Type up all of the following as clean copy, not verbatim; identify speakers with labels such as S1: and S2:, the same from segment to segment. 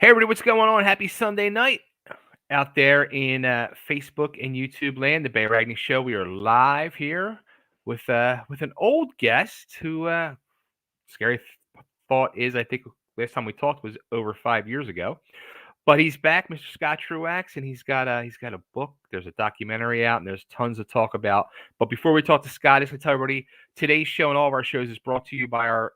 S1: Hey, everybody, what's going on? Happy Sunday night out there in Facebook and YouTube land. The Ragni Show. We are live here with an old guest who scary thought is I think last time we talked was over 5 years ago. But he's back, Mr. Scott Truax, and he's got a book. There's a documentary out, and there's tons to talk about. But before we talk to Scott, I just want to tell everybody today's show and all of our shows is brought to you by our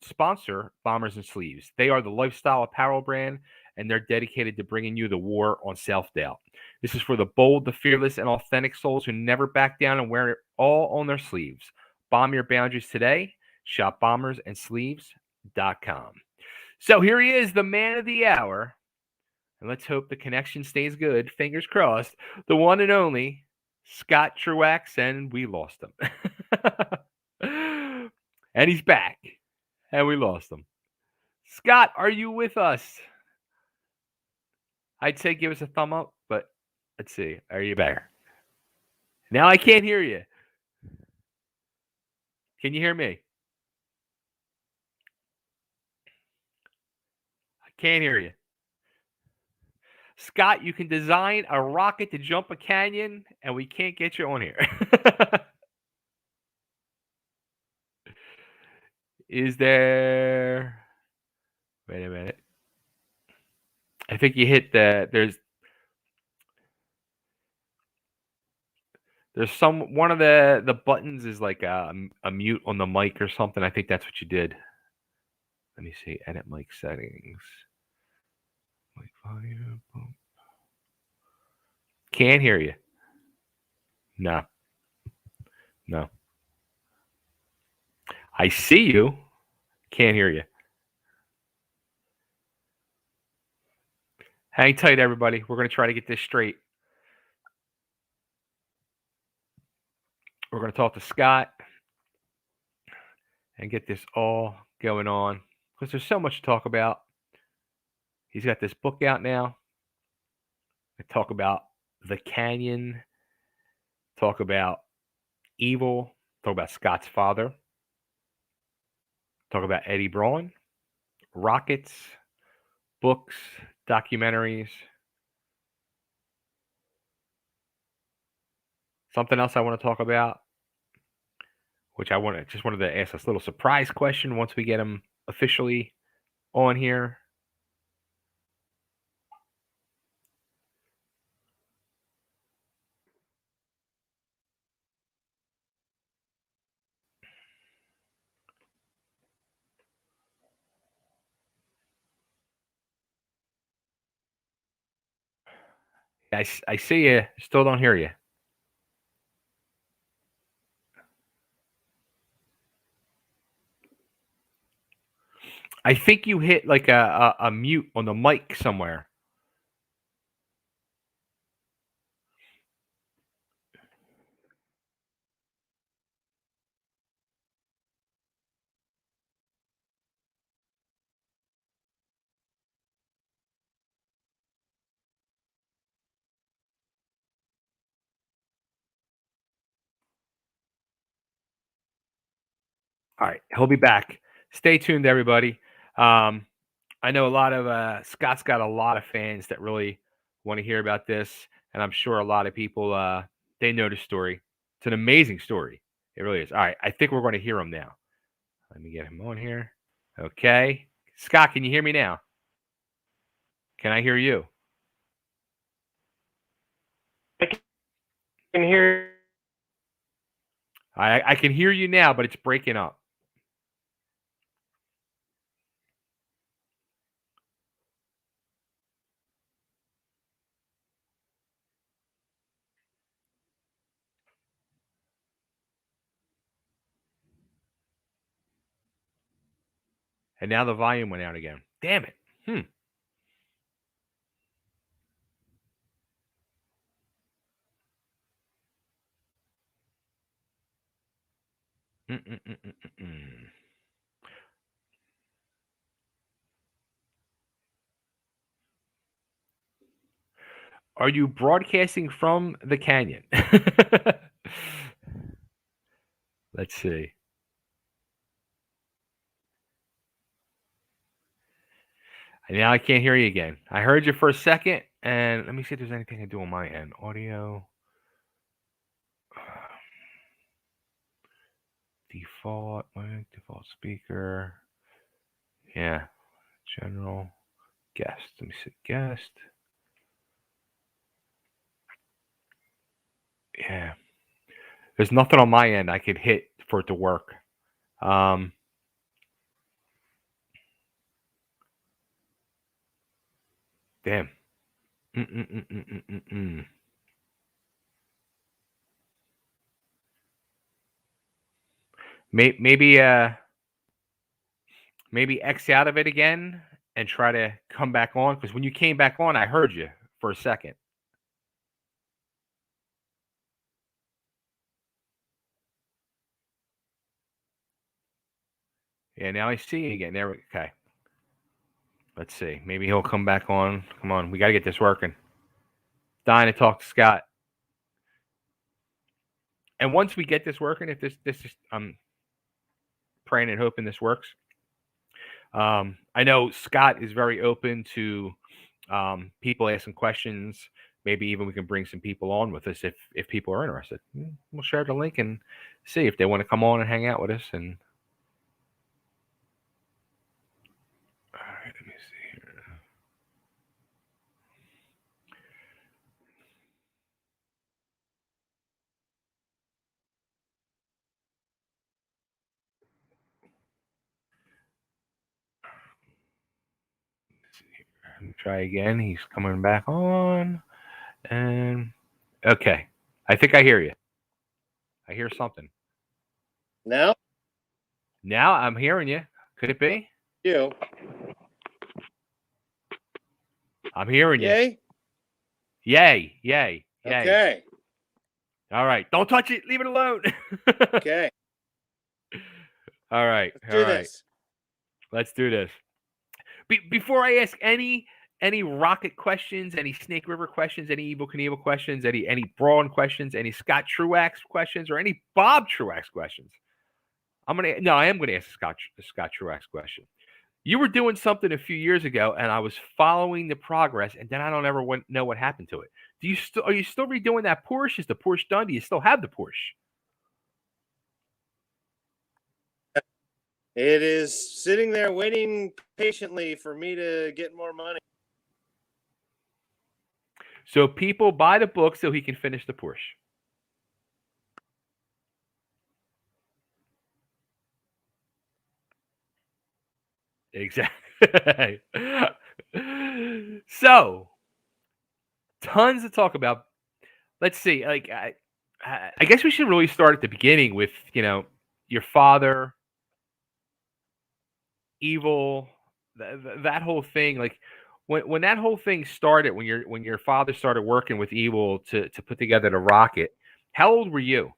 S1: sponsor, Bombers and Sleeves. They are the Lifestyle Apparel Brand, and they're dedicated to bringing you the war on self-doubt. This is for the bold, the fearless, and authentic souls who never back down and wear it all on their sleeves. Bomb your boundaries today. Shop bombersandsleeves.com. So here he is, the man of the hour. And let's hope the connection stays good. Fingers crossed. The one and only Scott Truax, and we lost him. And he's back. And we lost him. Scott, are you with us? I'd say give us a thumb up, but let's see. Are you back? Now I can't hear you. Can you hear me? I can't hear you. Scott, you can design a rocket to jump a canyon, and we can't get you on here. Is there... Wait a minute. I think you hit there's one of the buttons is like a mute on the mic or something. I think that's what you did. Let me see. Edit mic settings. Mic volume. Boom. Can't hear you. No. I see you. Can't hear you. Hang tight, everybody. We're going to try to get this straight. We're going to talk to Scott and get this all going on because there's so much to talk about. He's got this book out now. I talk about the Canyon, talk about Evel, talk about Scott's father, talk about Eddie Braun, rockets, books, documentaries. Something else I want to talk about, which I just wanted to ask this little surprise question once we get him officially on here. I see you. Still don't hear you. I think you hit like a mute on the mic somewhere. All right, he'll be back. Stay tuned, everybody. I know a lot of Scott's got a lot of fans that really want to hear about this, and I'm sure a lot of people they know the story. It's an amazing story. It really is. All right, I think we're going to hear him now. Let me get him on here. Okay, Scott, can you hear me now? Can I hear you?
S2: I can hear.
S1: I can hear you now, but it's breaking up. And now the volume went out again. Damn it. Are you broadcasting from the canyon? Let's see. Now I can't hear you again. I heard you for a second, and let me see if there's anything I do on my end. Audio. Default mic, default speaker. Yeah. General. Guest. Let me see. Guest. Yeah. There's nothing on my end I could hit for it to work. Damn. Mm-mm-mm-mm-mm-mm. Maybe maybe X out of it again and try to come back on, because when you came back on, I heard you for a second. Yeah, now I see you again. There we okay. Let's see. Maybe he'll come back on. Come on, we gotta get this working. Dying to talk to Scott. And once we get this working, if this is I'm praying and hoping this works. I know Scott is very open to people asking questions. Maybe even we can bring some people on with us if people are interested. We'll share the link and see if they want to come on and hang out with us. And all right, let me see here. Let me try again. He's coming back on. And okay, I think I hear you. I hear something.
S2: Now?
S1: Now I'm hearing you. Could it be?
S2: You.
S1: I'm hearing you.
S2: Yay?
S1: Yay, yay, yay.
S2: Okay.
S1: All right. Don't touch it. Leave it alone.
S2: Okay.
S1: All right.
S2: Let's do this.
S1: Let's do this. Before I ask any Rocket questions, any Snake River questions, any Evel Knievel questions, any Braun questions, any Scott Truax questions, or any Bob Truax questions, I am gonna ask Scott Truax question. You were doing something a few years ago, and I was following the progress, and then I don't ever know what happened to it. Are you still redoing that Porsche? Is the Porsche done? Do you still have the Porsche?
S2: It is sitting there waiting patiently for me to get more money.
S1: So people buy the book so he can finish the Porsche. Exactly. So, tons to talk about. Let's see. Like, I guess we should really start at the beginning with your father, Evel, that whole thing. Like, when that whole thing started, when your father started working with Evel to put together the rocket. How old were you?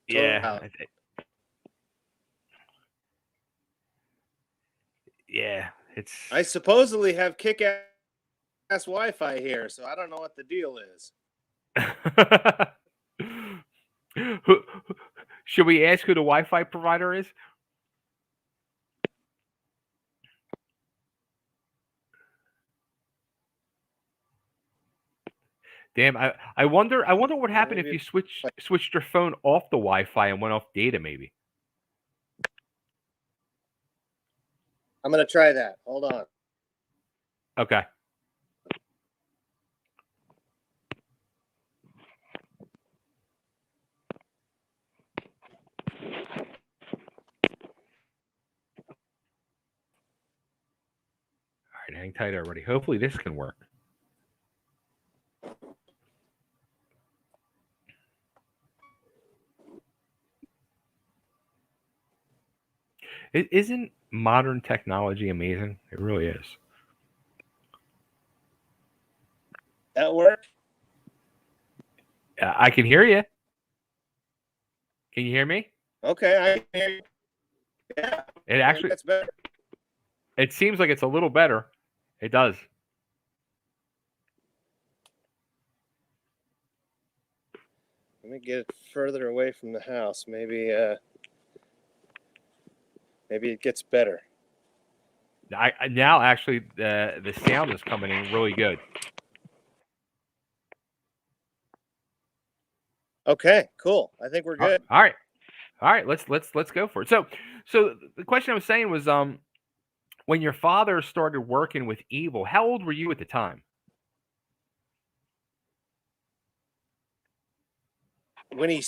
S1: Yeah, yeah.
S2: I supposedly have kick-ass Wi-Fi here, so I don't know what the deal is.
S1: Should we ask who the Wi-Fi provider is? Damn, I wonder what happened if you switched your phone off the Wi-Fi and went off data, maybe.
S2: I'm gonna try that. Hold on.
S1: Okay. All right, hang tight, everybody. Hopefully this can work. Isn't modern technology amazing? It really is.
S2: That worked?
S1: I can hear you. Can you hear me?
S2: Okay, I can hear you. Yeah.
S1: It actually
S2: that's better.
S1: It seems like it's a little better. It does.
S2: me get it further away from the house. Maybe it gets better.
S1: Now actually the sound is coming in really good.
S2: Okay, cool. I think we're good.
S1: All right. All right, let's go for it. So the question I was saying was when your father started working with Evel, how old were you at the time?
S2: When he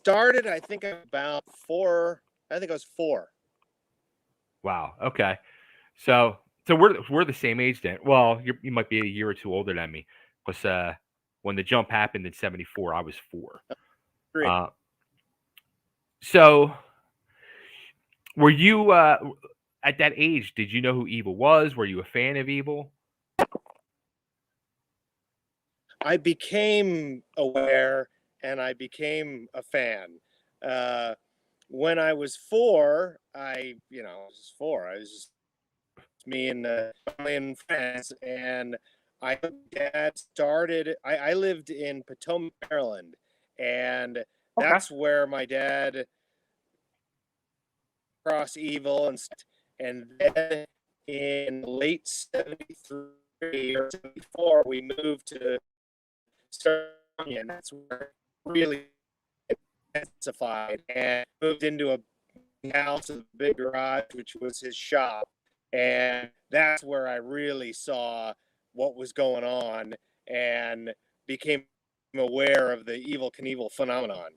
S2: started, I think about 4. I think I was 4.
S1: Wow. Okay. So we're the same age then. Well, you might be a year or two older than me, because when the jump happened in '74, I was 4.
S2: 3.
S1: Uh, so were you at that age? Did you know who Evel was? Were you a fan of Evel?
S2: I became aware and I became a fan. Uh, when I was 4, I was 4. I was just me and family and friends, and dad started. I lived in Potomac, Maryland, and
S1: Okay.
S2: that's where my dad crossed Evel and then in late '73 or '74 we moved to California, and that's where it really intensified and moved into a house with a big garage, which was his shop. And that's where I really saw what was going on and became aware of the Evel Knievel phenomenon.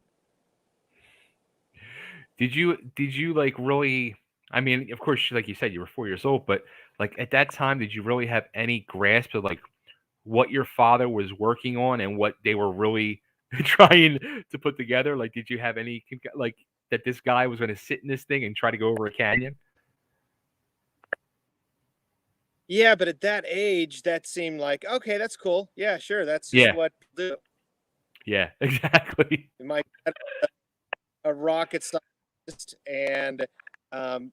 S1: Did you like really? I mean, of course, like you said, you were 4 years old, but like at that time, did you really have any grasp of like what your father was working on and what they were really trying to put together? Like, did you have any like that this guy was going to sit in this thing and try to go over a canyon?
S2: Yeah, but at that age, that seemed like, okay, that's cool. Yeah, sure. That's just
S1: Yeah,
S2: what do.
S1: yeah, exactly.
S2: My dad, a rocket scientist, and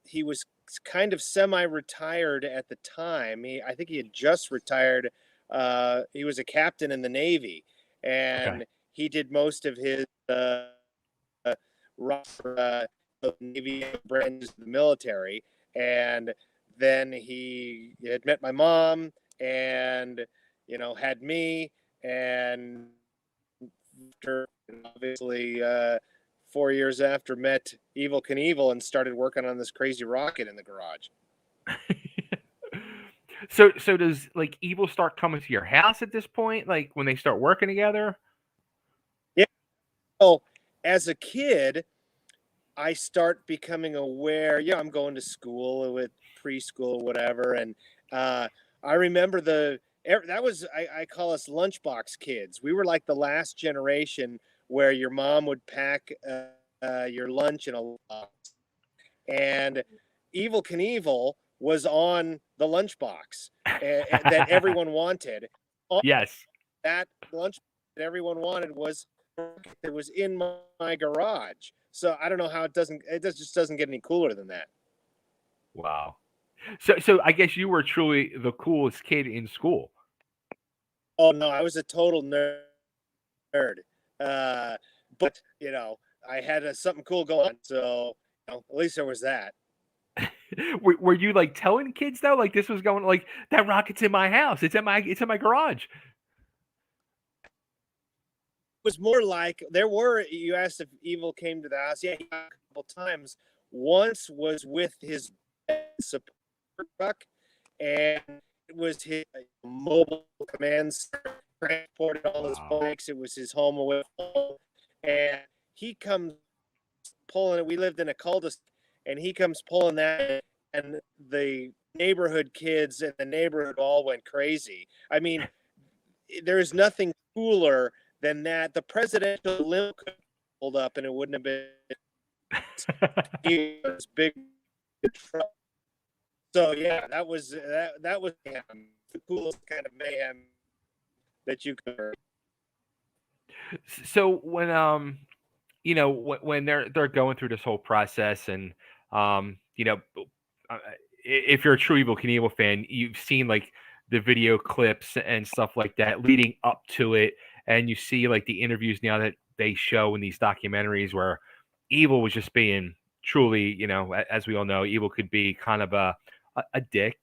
S2: he was kind of semi-retired at the time. I think he had just retired. He was a captain in the Navy,
S1: Okay.
S2: and he did most of his the Navy branches of the military. And then he had met my mom, and had me, and after, obviously 4 years after, met Evel Knievel and started working on this crazy rocket in the garage.
S1: So does like evil start coming to your house at this point? Like when they start working together?
S2: Yeah. So as a kid, I start becoming aware. Yeah, I'm going to school with preschool, whatever, and uh, I remember that was I call us lunchbox kids. We were like the last generation where your mom would pack your lunch in a box, and Evel Knievel was on the lunchbox that everyone wanted. On
S1: Yes.
S2: that lunch that everyone wanted was that was in my garage. So I don't know how just doesn't get any cooler than that.
S1: Wow. So I guess you were truly the coolest kid in school.
S2: Oh no, I was a total nerd. But I had something cool going on, so at least there was that.
S1: Were you like telling kids though, like this was going like that rocket's in my house, it's in my garage?
S2: Was more like there were. You asked if Evel came to the house. Yeah, he came a couple times. Once was with his support truck, and it was his mobile command center, transported all his
S1: Wow.
S2: bikes. It was his home away from home, and he comes pulling it. We lived in a cul-de-sac, and he comes pulling that, and the neighborhood kids in the neighborhood all went crazy. I mean, there is nothing cooler than that. The presidential limo could have pulled up, and it wouldn't have been this big truck. So yeah, that was the coolest kind of mayhem that you could.
S1: So when when they're going through this whole process and uh, if you're a true Evil Knievel fan, you've seen like the video clips and stuff like that leading up to it, and you see like the interviews now that they show in these documentaries where Evil was just being truly, as we all know, Evil could be kind of a dick,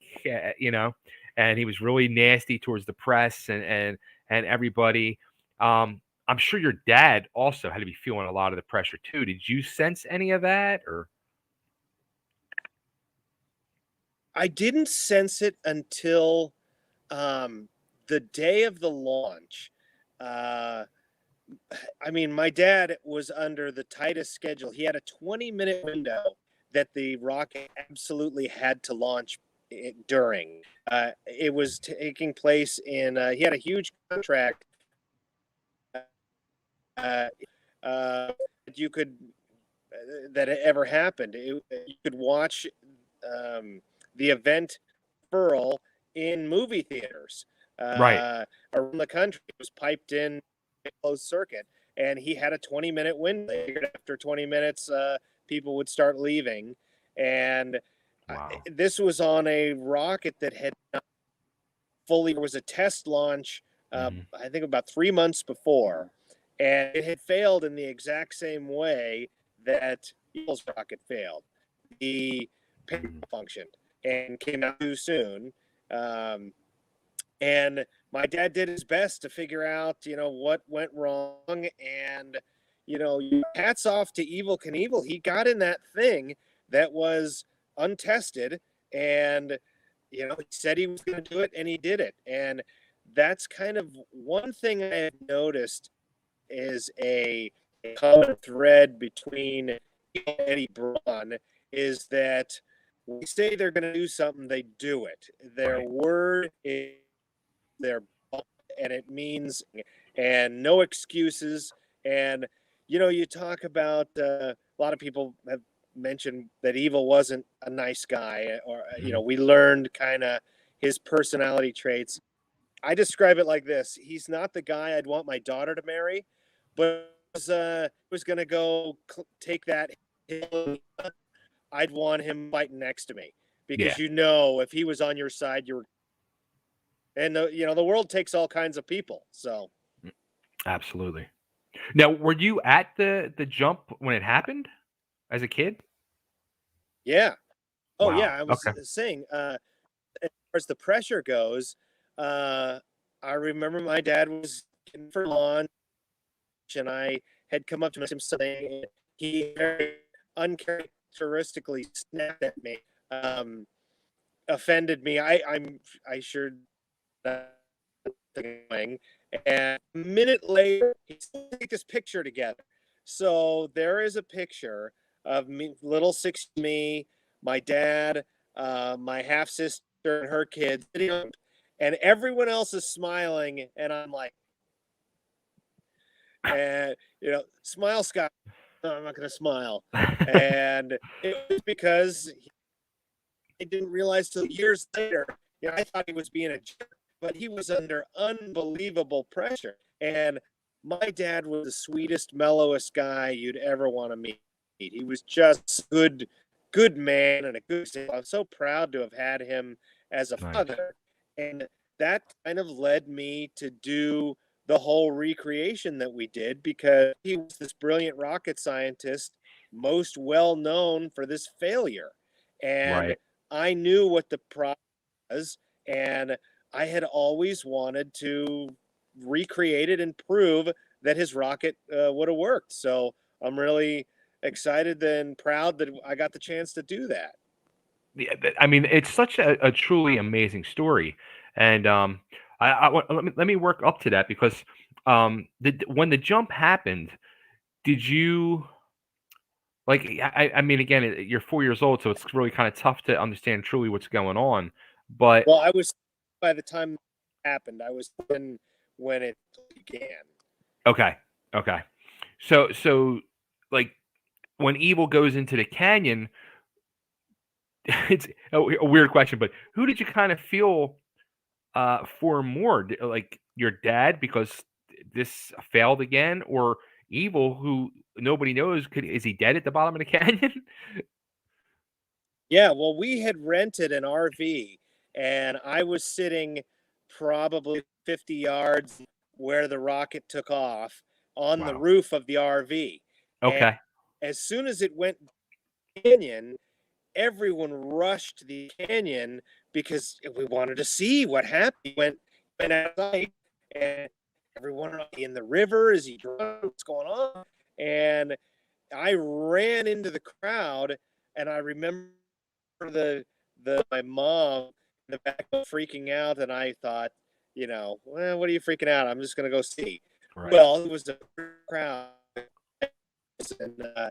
S1: and he was really nasty towards the press and everybody. I'm sure your dad also had to be feeling a lot of the pressure too. Did you sense any of that, or?
S2: I didn't sense it until the day of the launch. Uh, I mean, my dad was under the tightest schedule. He had a 20-minute window that the rocket absolutely had to launch during. It was taking place in, he had a huge contract uh, you could, that ever happened. You could watch the event furl in movie theaters
S1: Right.
S2: around the country. It was piped in closed circuit, and he had a 20-minute window. After 20 minutes, people would start leaving, and
S1: Wow.
S2: this was on a rocket that had not fully was a test launch. I think about 3 months before, and it had failed in the exact same way that Eagle's rocket failed. The payload functioned and came out too soon. And my dad did his best to figure out, what went wrong. And, hats off to Evel Knievel. He got in that thing that was untested, and, he said he was going to do it, and he did it. And that's kind of one thing I have noticed is a common thread between Eddie Braun is that we say they're going to do something, they do it. Their word is their bond, and it means, and no excuses. And you talk about a lot of people have mentioned that Evel wasn't a nice guy, or we learned kind of his personality traits. I describe it like this: he's not the guy I'd want my daughter to marry, but was going to go take that hill. I'd want him fighting next to me, because
S1: Yeah.
S2: if he was on your side, and the world takes all kinds of people. So
S1: Absolutely. Now, were you at the jump when it happened as a kid?
S2: yeah, oh yeah,
S1: Wow.
S2: I was
S1: Okay.
S2: saying, as far as the pressure goes, I remember my dad was in for lunch, and I had come up to him saying, and he very uncharacteristically snapped at me, offended me. I sure thing. And a minute later, he take this picture together. So there is a picture of me, little six me, my dad, my half sister, and her kids, and everyone else is smiling, and I'm like, and smile, Scott. No, I'm not going to smile. And it was because I didn't realize till years later. I thought he was being a jerk, but he was under unbelievable pressure. And my dad was the sweetest, mellowest guy you'd ever want to meet. He was just good man and a good. I'm so proud to have had him as a
S1: Nice.
S2: father, and that kind of led me to do the whole recreation that we did, because he was this brilliant rocket scientist, most well known for this failure, and
S1: Right.
S2: I knew what the problem was, and I had always wanted to recreate it and prove that his rocket would have worked. So I'm really excited and proud that I got the chance to do that.
S1: Yeah, I mean, it's such a truly amazing story, and let me work up to that because when the jump happened, did you like? I mean, again, you're 4 years old, so it's really kind of tough to understand truly what's going on. But
S2: Well, I was, by the time it happened, I was when it began.
S1: okay, okay, so like when Evil goes into the canyon, it's a weird question, but who did you kind of feel for more? Like your dad because this failed again, or Evil who nobody knows is he dead at the bottom of the canyon?
S2: Yeah, well, we had rented an RV, and I was sitting probably 50 yards where the rocket took off, on the
S1: Wow.
S2: roof of the RV. And
S1: Okay.
S2: as soon as it went canyon, everyone rushed to the canyon because we wanted to see what happened. Went outside, and everyone in the river, is he drunk? What's going on? And I ran into the crowd, and I remember my mom in the back freaking out, and I thought, well, what are you freaking out? I'm just gonna go see.
S1: Right.
S2: Well, it was a crowd, and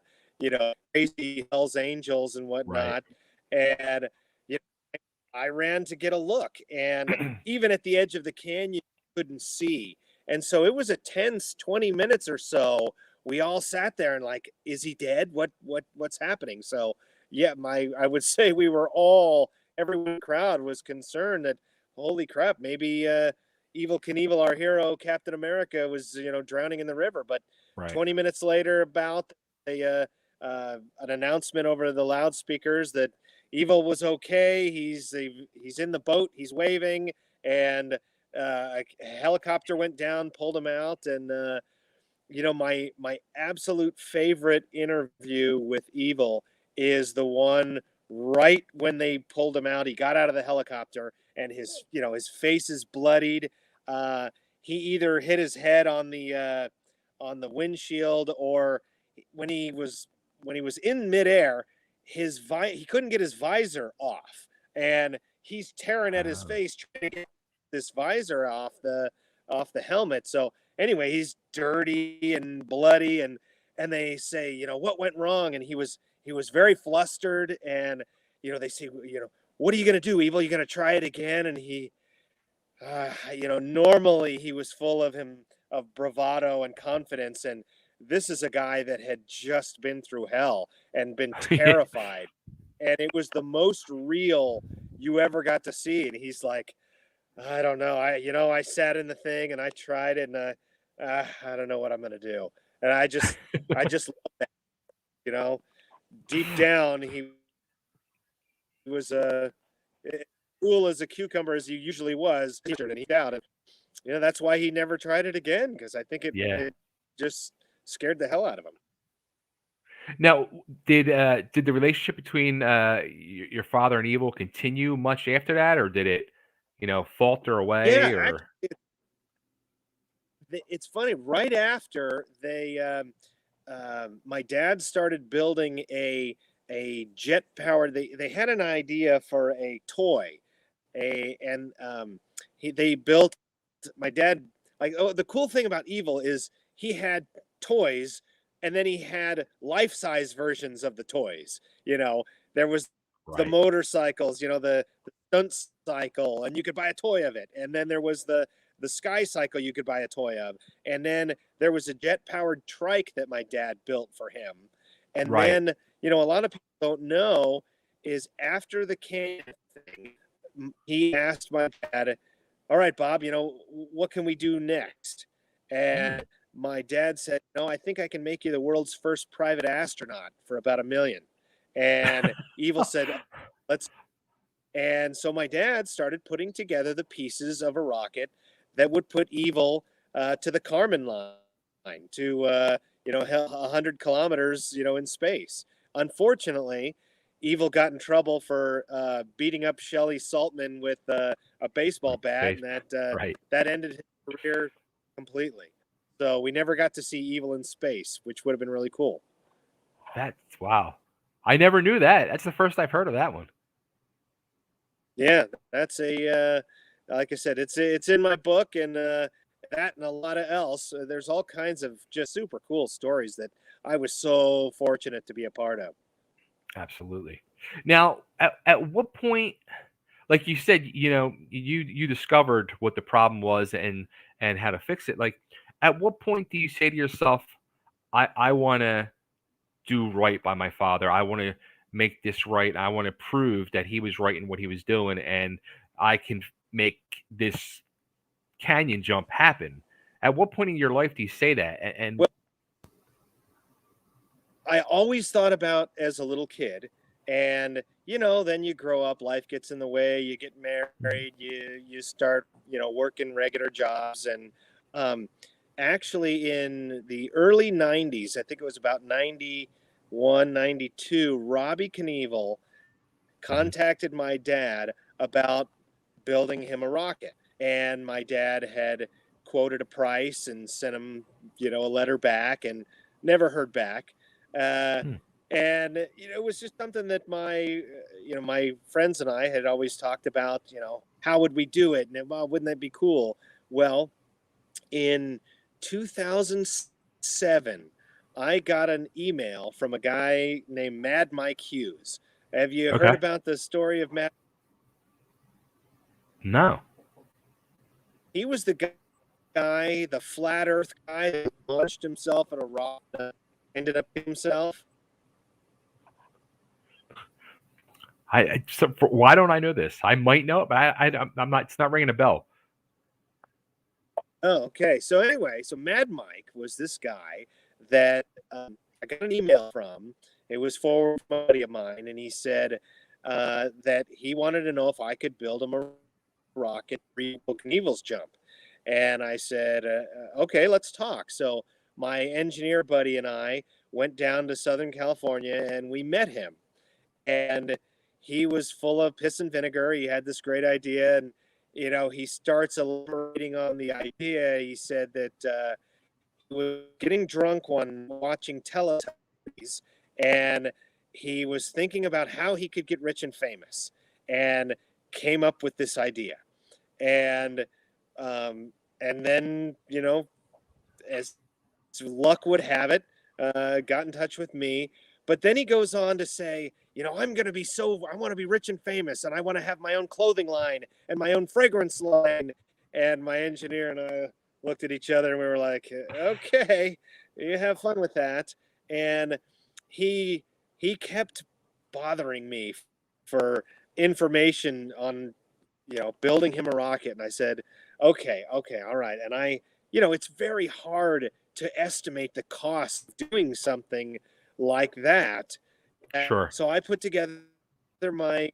S2: crazy Hell's Angels and
S1: Right.
S2: whatnot, and you know, I ran to get a look, and even at the edge of the canyon, you couldn't see, and so it was a tense 20 minutes or so. We all sat there and like, is he dead? What's happening? So yeah, I would say we were all everyone in the crowd was concerned that holy crap, maybe Evel Knievel, our hero, Captain America, was drowning in the river. But
S1: Right.
S2: 20 minutes later, about an announcement over the loudspeakers that Evel was okay. He's in the boat. He's waving, and a helicopter went down, pulled him out, and my absolute favorite interview with Evel is the one right when they pulled him out. He got out of the helicopter, and his face is bloodied. Uh, he either hit his head on the windshield, or when he was in midair, he couldn't get his visor off, and he's tearing at his
S1: Oh.
S2: face trying to get this visor off the helmet. So anyway, he's dirty and bloody, and they say, what went wrong, and he was very flustered, and they say, what are you going to do, Evel? You going to try it again? And he normally he was full of bravado and confidence, and this is a guy that had just been through hell and been
S1: Yeah.
S2: terrified, and it was the most real you ever got to see. And he's like, I don't know, I sat in the thing and I tried it, and I don't know what I'm gonna do. And I just love that, you know deep down he was cool as a cucumber as he usually was, and he down. That's why he never tried it again, because I think it
S1: Yeah.
S2: it just scared the hell out of him.
S1: Now, did the relationship between your father and Evil continue much after that, or did it, falter away,
S2: Yeah,
S1: or
S2: actually, it's funny. Right after my dad started building a jet powered. They had an idea for a toy, and they built. My dad, like, oh, the cool thing about Evil is he had toys, and then he had life size versions of the toys. There was the
S1: right,
S2: motorcycles, the stunt cycle, and you could buy a toy of it, and then there was the sky cycle you could buy a toy of, and then there was a jet powered trike that my dad built for him, and
S1: right,
S2: then a lot of people don't know is after the canyon thing, he asked my dad, all right, Bob, what can we do next? And
S1: mm.
S2: my dad said, no, I think I can make you the world's first private astronaut for about $1 million. And Evil said, oh, let's. And so my dad started putting together the pieces of a rocket that would put Evil to the Kármán line, to 100 kilometers, in space. Unfortunately, Evil got in trouble for beating up Shelley Saltman with a baseball bat,
S1: Base,
S2: and that
S1: right.
S2: that ended his career completely. So we never got to see Evil in space, which would have been really cool.
S1: That's wow. I never knew that. That's the first I've heard of that one.
S2: Yeah, that's like I said, it's in my book, and that and a lot of else. There's all kinds of just super cool stories that I was so fortunate to be a part of.
S1: Absolutely. Now, at what point, like you said, you discovered what the problem was and how to fix it. Like, at what point do you say to yourself, I want to do right by my father. I want to make this right. I want to prove that he was right in what he was doing, and I can make this canyon jump happen. At what point in your life do you say that? And
S2: Well, I always thought about as a little kid, and then you grow up, life gets in the way, you get married, you start working regular jobs, and um, actually in the early 90s, I think it was about 91, 92, Robbie Knievel
S1: Mhm.
S2: contacted my dad about building him a rocket. And my dad had quoted a price and sent him, a letter back and never heard back. Uh,
S1: Hmm.
S2: and it was just something that my friends and I had always talked about. How would we do it? And well, wouldn't that be cool? Well, in 2007, I got an email from a guy named Mad Mike Hughes. Have you heard
S1: Okay.
S2: about the story of Mad?
S1: No.
S2: He was the guy, the flat Earth guy, that launched himself in a rocket, ended up himself.
S1: Why don't I know this? I might know it, but I'm not. It's not ringing a bell.
S2: Oh, okay. So anyway, so Mad Mike was this guy that I got an email from. It was forwarded from a buddy of mine, and he said that he wanted to know if I could build him a rocket to Knievel's jump. And I said, okay, let's talk. So my engineer buddy and I went down to Southern California, and we met him. And he was full of piss and vinegar. He had this great idea, and he starts elaborating on the idea. He said that he was getting drunk one watching Teletubbies, and he was thinking about how he could get rich and famous, and came up with this idea. And and then as luck would have it, got in touch with me. But then he goes on to say, I'm going to be I want to be rich and famous, and I want to have my own clothing line and my own fragrance line. And my engineer and I looked at each other and we were like, okay, you have fun with that. And he he kept bothering me for information on building him a rocket. And I said, okay, all right. And it's very hard to estimate the cost of doing something like that.
S1: Sure.
S2: So I put together I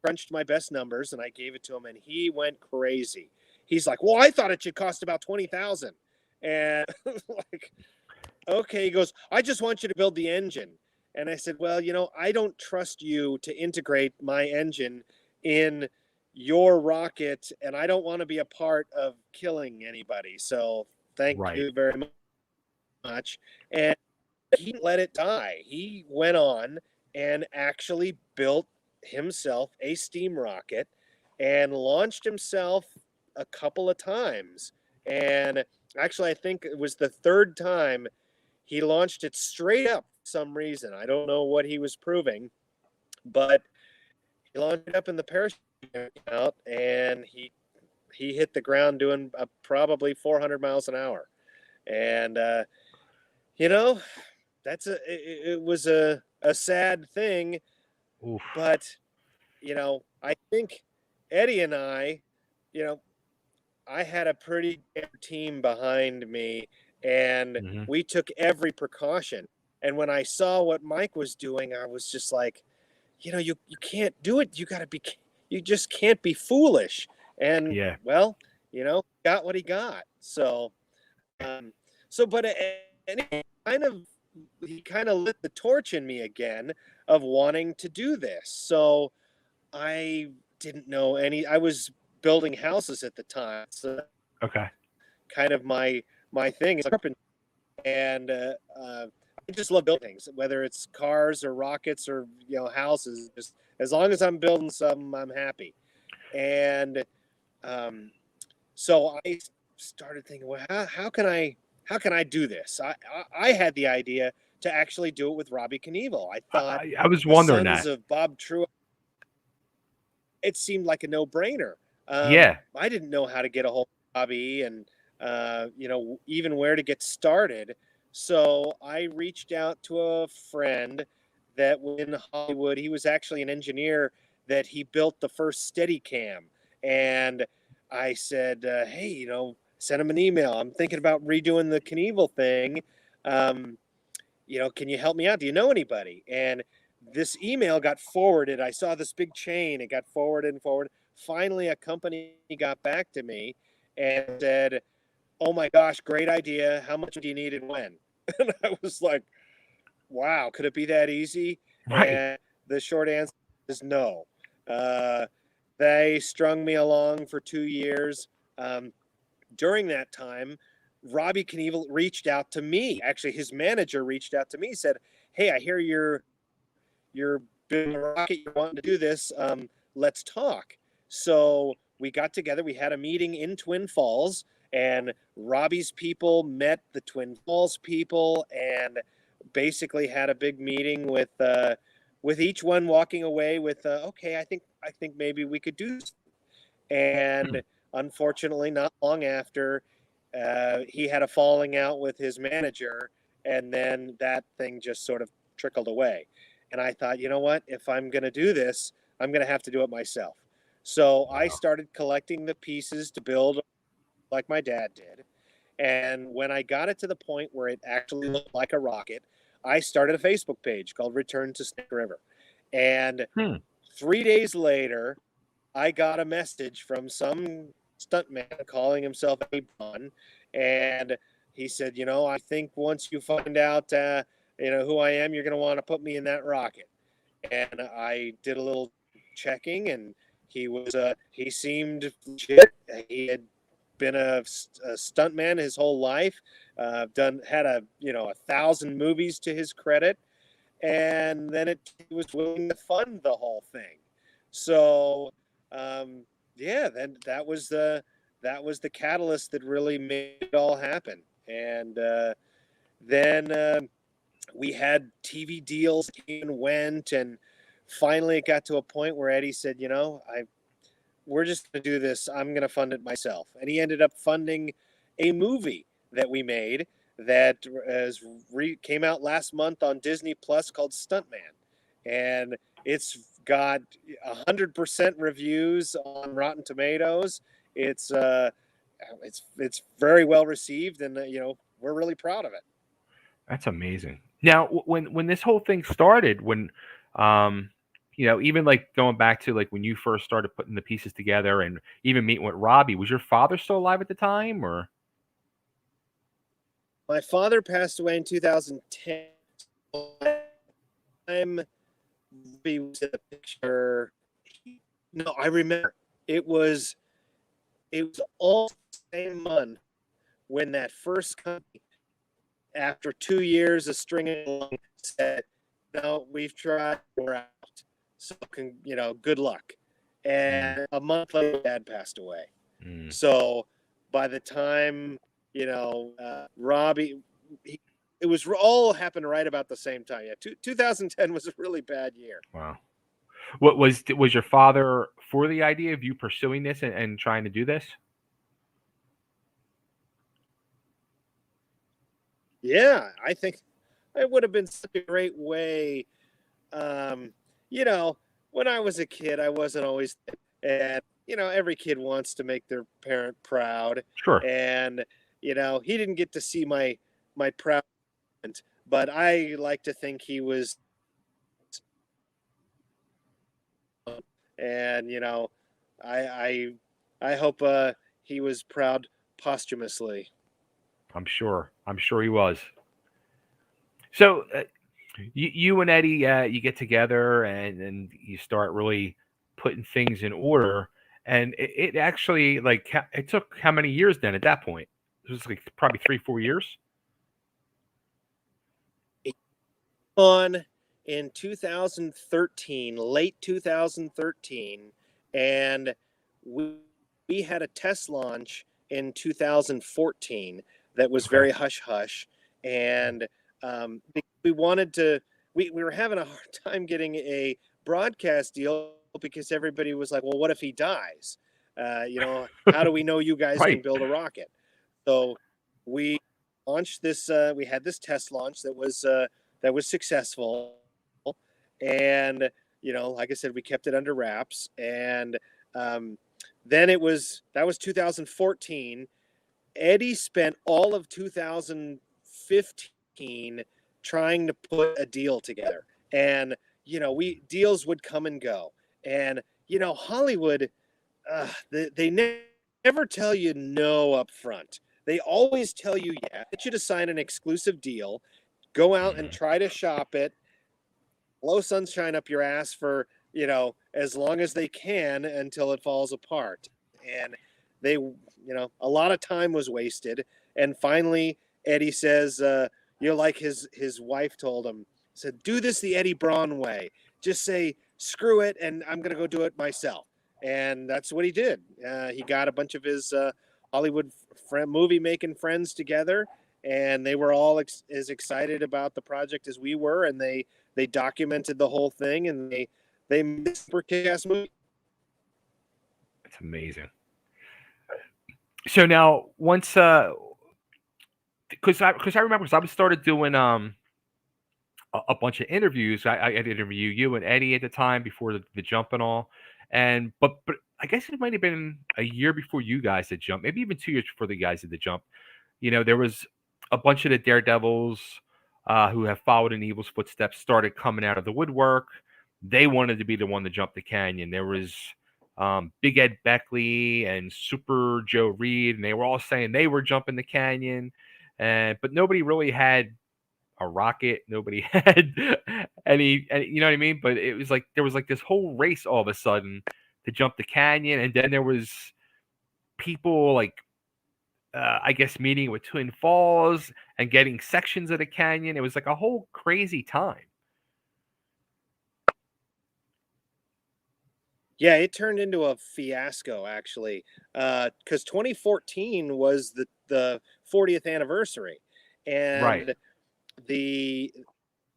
S2: crunched my best numbers and I gave it to him, and he went crazy. He's like, "Well, I thought it should cost about 20,000," and like, okay. He goes, "I just want you to build the engine." And I said, "Well, I don't trust you to integrate my engine in your rocket, and I don't want to be a part of killing anybody. So thank
S1: Right.
S2: you very much." And he let it die. He went on and actually built himself a steam rocket and launched himself a couple of times. And actually, I think it was the third time he launched it straight up for some reason. I don't know what he was proving, but he launched it up in the parachute out, and he hit the ground doing probably 400 miles an hour. And you know, it was a sad thing,
S1: Oof.
S2: but I think Eddie and you know, I had a pretty good team behind me, and
S1: Hmm.
S2: we took every precaution. And when I saw what Mike was doing, I was just like, you can't do it. You just can't be foolish. And
S1: Yeah.
S2: well, got what he got. So, um, but and he kind of lit the torch in me again of wanting to do this. So I didn't know I was building houses at the time. So
S1: Okay.
S2: kind of my thing is carpentry, and I just love building things, whether it's cars or rockets or houses. Just as long as I'm building something, I'm happy. And um, so I started thinking, well, how can I do this? I had the idea to actually do it with Robbie Knievel. I thought
S1: I was
S2: the
S1: wondering
S2: sons
S1: that.
S2: of Bob Truax, it seemed like a no-brainer.
S1: Yeah.
S2: I didn't know how to get a hold of Bobby, and even where to get started. So I reached out to a friend that was in Hollywood. He was actually an engineer that he built the first Steadicam, and I said, "Hey, send him an email. I'm thinking about redoing the Knievel thing. Um, can you help me out? Do you know anybody?" And this email got forwarded. I saw this big chain. It got forwarded and forwarded. Finally, a company got back to me and said, oh my gosh, great idea. How much do you need and when? And I was like, wow, could it be that easy?
S1: Right.
S2: And the short answer is no. Uh, they strung me along for 2 years. During that time, Robbie Knievel reached out to me. Actually, his manager reached out to me, said, "Hey, I hear you're building a rocket. You're wanting to do this. Let's talk." So we got together. We had a meeting in Twin Falls, and Robbie's people met the Twin Falls people, and basically had a big meeting with each one walking away with, "Okay, I think maybe we could do."
S1: Hmm.
S2: And unfortunately, not long after, he had a falling out with his manager, and then that thing just sort of trickled away. And I thought, you know what? If I'm going to do this, I'm going to have to do it myself. So I
S1: Wow.
S2: started collecting the pieces to build like my dad did. And when I got it to the point where it actually looked like a rocket, I started a Facebook page called Return to Snake River. And
S1: Hmm.
S2: 3 days later, I got a message from some stuntman calling himself Eddie Braun, and he said, I think once you find out, who I am, you're going to want to put me in that rocket. And I did a little checking, and he seemed legit. He had been a stuntman his whole life, had 1,000 movies to his credit, and then he was willing to fund the whole thing. So yeah, then that was the catalyst that really made it all happen. And then we had TV deals came and went, and finally it got to a point where Eddie said, we're just going to do this. I'm going to fund it myself. And he ended up funding a movie that we made that came out last month on Disney Plus called Stuntman. And it's got 100% reviews on Rotten Tomatoes. It's it's very well received, and we're really proud of it.
S1: That's amazing. Now, when this whole thing started, um, even like going back to like when you first started putting the pieces together, and even meeting with Robbie, was your father still alive at the time, or?
S2: My father passed away in 2010. I'm He was in the picture. No, I remember. It was it was all the same month when that first company, after 2 years of stringing along, said, "No, we've tried, we're out. So good luck."
S1: Mm,
S2: And a month later, Dad passed away.
S1: mm.
S2: So by the time Robbie, he, it was all happened right about the same time. Yeah, 2010 was a really bad year.
S1: Wow. What was your father for the idea of you pursuing this, and trying to do this?
S2: Yeah, I think it would have been such a great way. Um, you know, when I was a kid, I wasn't always, and every kid wants to make their parent proud,
S1: Sure.
S2: and he didn't get to see my proud moment, but I like to think he was, and I I I hope he was proud posthumously.
S1: I'm sure he was. So, you and Eddie, you get together, and you start really putting things in order. And it actually, like, it took how many years then at that point? It was like probably 3 4 years.
S2: On in 2013, late 2013, and we, we had a test launch in 2014 that was
S1: Okay.
S2: very hush hush, and we wanted to. We were having a hard time getting a broadcast deal because everybody was like, "Well, what if he dies? How do we know you guys can
S1: Right.
S2: build a rocket?" So we launched this. We had this test launch that was successful, and like I said, we kept it under wraps. And um, then that was 2014. Eddie spent all of 2015 trying to put a deal together, and we deals would come and go, and Hollywood, they never tell you no up front. they always tell you, yeah, get you to sign an exclusive deal, go out and try to shop it, blow sunshine up your ass for, as long as they can until it falls apart. And they, a lot of time was wasted. And finally, Eddie says, like his wife told him, said, do this the Eddie Braun way. Just say, screw it, and I'm going to go do it myself. And that's what he did. He got a bunch of his Hollywood movie making friends together, and they were all as excited about the project as we were, and they documented the whole thing, and they made this super kick-ass movie.
S1: It's amazing. So now, once because I remember, because I started doing a bunch of interviews. I had interviewed you and Eddie at the time before the jump and all, and but I guess it might have been a year before you guys had jumped, maybe even 2 years before the guys did the jump. There was a bunch of the daredevils who have followed in Evil's footsteps started coming out of the woodwork. They wanted to be the one to jump the canyon. There was Big Ed Beckley and Super Joe Reed, and they were all saying they were jumping the canyon, but nobody really had a rocket. Nobody had any, you know what I mean? But it was like there was like this whole race all of a sudden to jump the canyon, and then there was people like I guess meeting with Twin Falls and getting sections of the canyon. It was like a whole crazy time.
S2: Yeah, it turned into a fiasco, actually, because 2014 was the 40th anniversary,
S1: Right.
S2: and the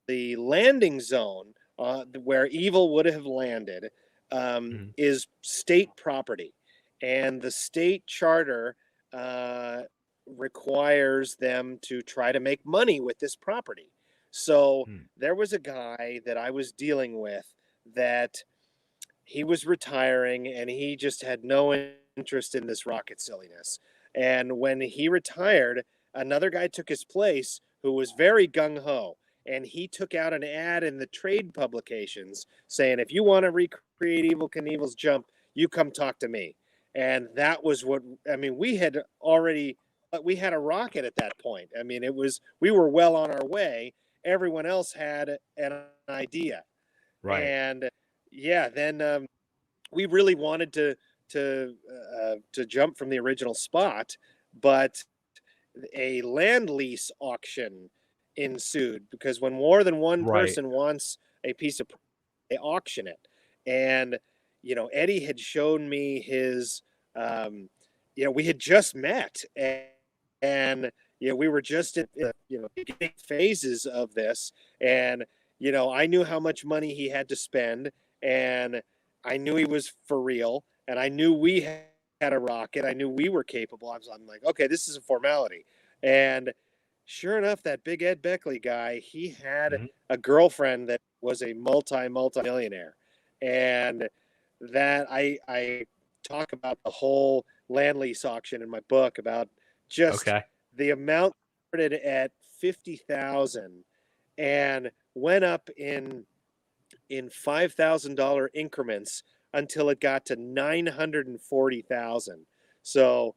S2: landing zone where Evel would have landed
S1: Mhm.
S2: is state property, and the state charter requires them to try to make money with this property. So
S1: Mm.
S2: there was a guy that I was dealing with that he was retiring, and he just had no interest in this rocket silliness. And when he retired, another guy took his place who was very gung ho. And he took out an ad in the trade publications saying, if you want to recreate Evel Knievel's jump, you come talk to me. And that was what, I mean, we had a rocket at that point. I mean, we were well on our way. Everyone else had an idea.
S1: Right.
S2: And yeah, then we really wanted to jump from the original spot, but a land lease auction ensued because when more than one
S1: Right.
S2: person wants a piece of property, they auction it. And Eddie had shown me his we had just met, and we were just in beginning phases of this, and I knew how much money he had to spend, and I knew he was for real, and I knew we had a rocket. I knew we were capable. I'm like, okay, this is a formality. And sure enough, that Big Ed Beckley guy, he had
S1: Mhm.
S2: a girlfriend that was a multi millionaire, and that I talk about the whole land lease auction in my book about just
S1: Okay.
S2: the amount started at 50,000 and went up in $5,000 increments until it got to 940,000. So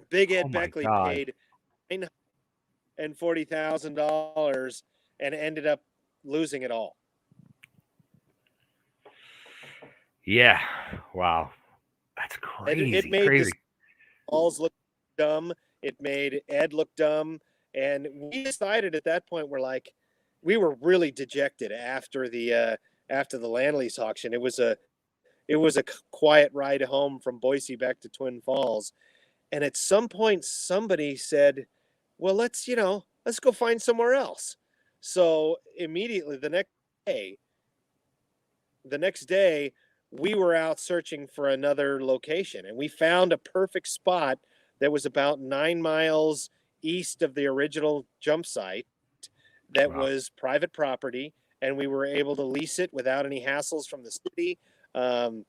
S2: Big
S1: Oh
S2: Ed
S1: my
S2: Beckley
S1: God.
S2: paid $940,000 and ended up losing it all.
S1: Yeah. Wow. That's
S2: It
S1: crazy.
S2: made the
S1: Crazy.
S2: balls look dumb. It made Ed look dumb. And we decided at that point, we were really dejected after the land lease auction. It was a quiet ride home from Boise back to Twin Falls. And at some point, somebody said, well, let's go find somewhere else. So immediately day, the next day, we were out searching for another location, and we found a perfect spot that was about 9 miles east of the original jump site that
S1: Wow.
S2: was private property, and we were able to lease it without any hassles from the city. Um,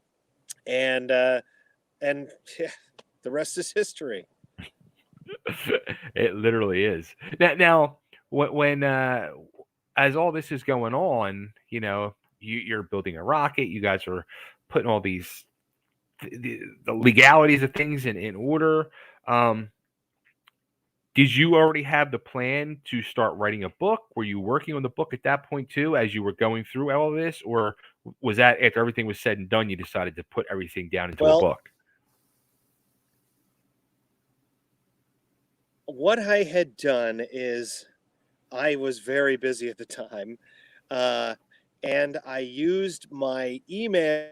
S2: and and yeah, the rest is history.
S1: It literally is. Now, when as all this is going on, you're building a rocket. You guys are putting all these the legalities of things in order. Um, Did you already have the plan to start writing a book? Were you working on the book at that point too, as you were going through all of this, or was that after everything was said and done, you decided to put everything down into a
S2: Well,
S1: book?
S2: what I had done is I was very busy at the time, uh, and I used my emails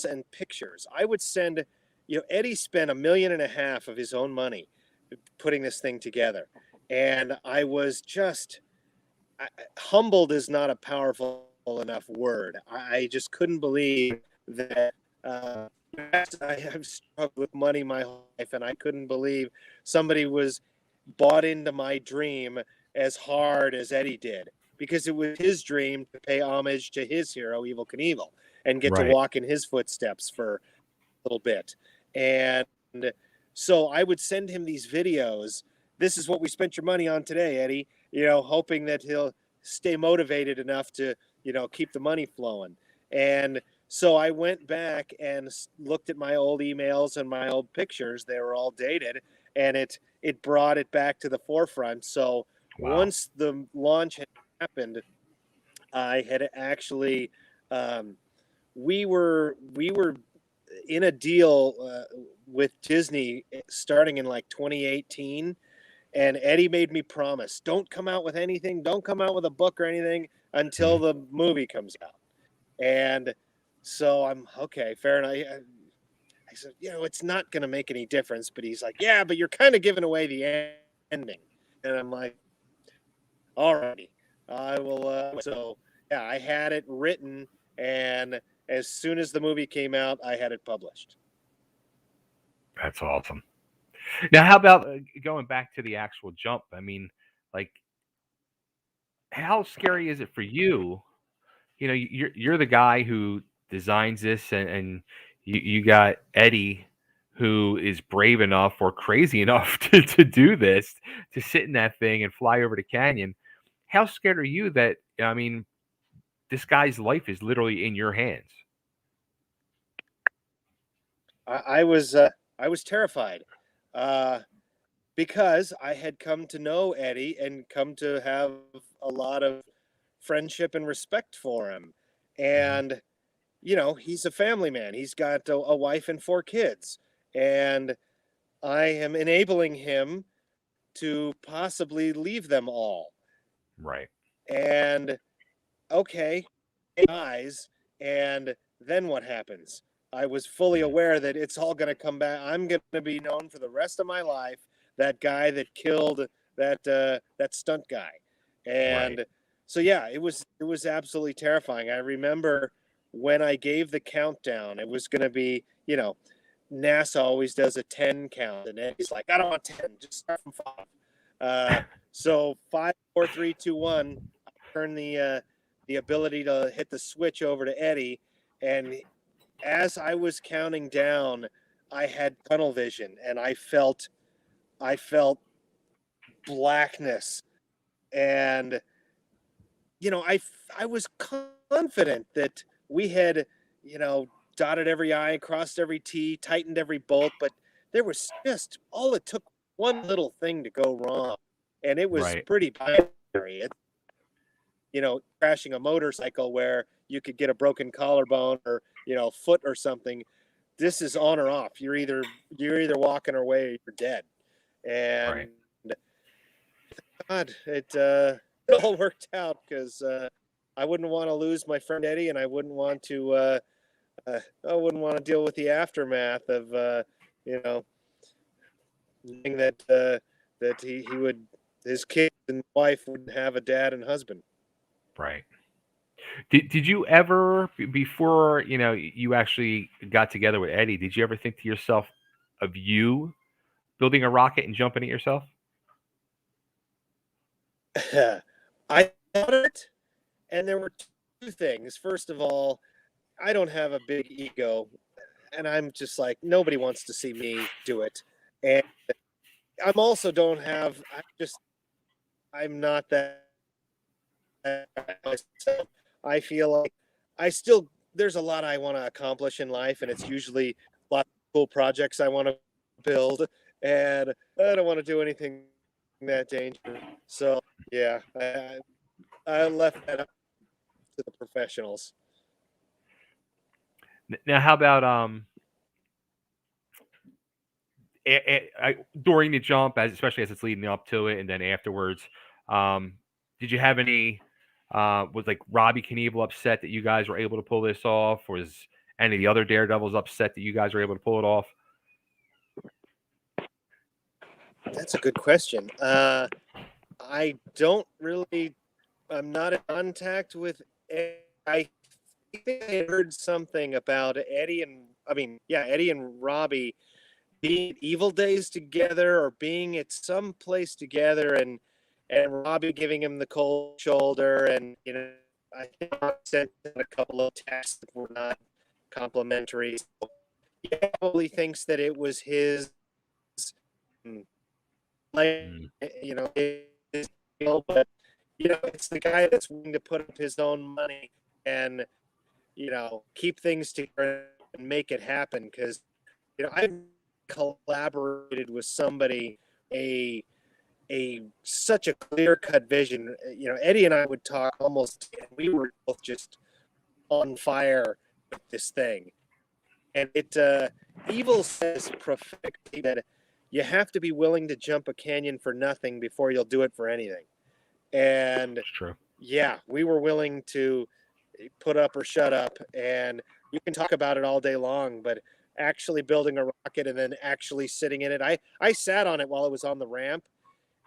S2: and pictures. I would send, Eddie spent $1.5 million of his own money putting this thing together, and I was just humbled is not a powerful enough word. I just couldn't believe that. I have struggled with money my whole life, and I couldn't believe somebody was bought into my dream as hard as Eddie did, because it was his dream to pay homage to his hero, Evel Knievel, and get to
S1: Right.
S2: walk in his footsteps for a little bit. And so I would send him these videos. This is what we spent your money on today, Eddie, hoping that he'll stay motivated enough to, keep the money flowing. And so I went back and looked at my old emails and my old pictures. They were all dated, and it brought it back to the forefront. So
S1: Wow.
S2: once the launch had happened, I had actually um, we were in a deal with Disney starting in like 2018, and Eddie made me promise, don't come out with anything, don't come out with a book or anything until
S1: Mhm.
S2: the movie comes out. And so I'm okay, fair enough. I said, it's not going to make any difference. But he's like, yeah, but you're kind of giving away the ending. And I'm like, all righty, I will. So yeah, I had it written, and as soon as the movie came out, I had it published.
S1: That's awesome. Now, how about going back to the actual jump? I mean, like, how scary is it for you? You're the guy who designs this, and you got Eddie, who is brave enough or crazy enough to do this, to sit in that thing and fly over the canyon. How scared are you that, I mean, this guy's life is literally in your hands?
S2: I was terrified, uh, because I had come to know Eddie and come to have a lot of friendship and respect for him.
S1: Mhm.
S2: And he's a family man. He's got a wife and 4 kids, and I am enabling him to possibly leave them all.
S1: Right.
S2: And okay, eyes, and then what happens? I was fully
S1: Yeah.
S2: aware that it's all going to come back. I'm going to be known for the rest of my life, that guy that killed that stunt guy.
S1: Right.
S2: And so yeah, it was absolutely terrifying. I remember when I gave the countdown, it was going to be, NASA always does a 10 count, and then he's like, I don't want 10, just start from 5. So 5, 4, 3, 2, 1. Turn the ability to hit the switch over to Eddie, and as I was counting down, I had tunnel vision, and I felt blackness, and I was confident that we had, dotted every I, crossed every T, tightened every bolt, but there was just all it took one little thing to go wrong, and it was
S1: Right.
S2: pretty binary. Crashing a motorcycle where you could get a broken collarbone or, foot or something. This is on or off. You're either walking away or you're dead.
S1: Right.
S2: And God, it all worked out because I wouldn't want to lose my friend Eddie, and I wouldn't want to deal with the aftermath of you know knowing that he would, his kids and wife wouldn't have a dad and husband.
S1: Right. Did you ever, before you actually got together with Eddie? Did you ever think to yourself of you building a rocket and jumping it yourself?
S2: I thought it, and there were two things. First of all, I don't have a big ego, and I'm just like, nobody wants to see me do it. And I'm also don't have. I'm not that myself. I feel like I still there's a lot I want to accomplish in life, and it's usually lots of cool projects I want to build, and I don't want to do anything that danger. So yeah, I left that up to the professionals.
S1: Now, how about during the jump, especially as it's leading up to it, and then afterwards, um, did you have any? Was like Robbie Knievel upset that you guys were able to pull this off? Was any of the other Daredevils upset that you guys were able to pull it off?
S2: That's a good question. I don't really. I'm not in contact with. I think I heard something about Eddie and Robbie being at Evil Days together or being at some place together, and Robbie giving him the cold shoulder, and I think I sent a couple of texts that were not complimentary. So he probably thinks that it was his, like
S1: Mm.
S2: his deal, but it's the guy that's willing to put up his own money and keep things together and make it happen. Because I've collaborated with somebody a such a clear cut vision. Eddie and I would talk almost, and we were both just on fire with this thing. And Evel says prophetically that you have to be willing to jump a canyon for nothing before you'll do it for anything. And
S1: That's true.
S2: yeah, we were willing to put up or shut up. And you can talk about it all day long, but actually building a rocket and then actually sitting in it. I sat on it while it was on the ramp,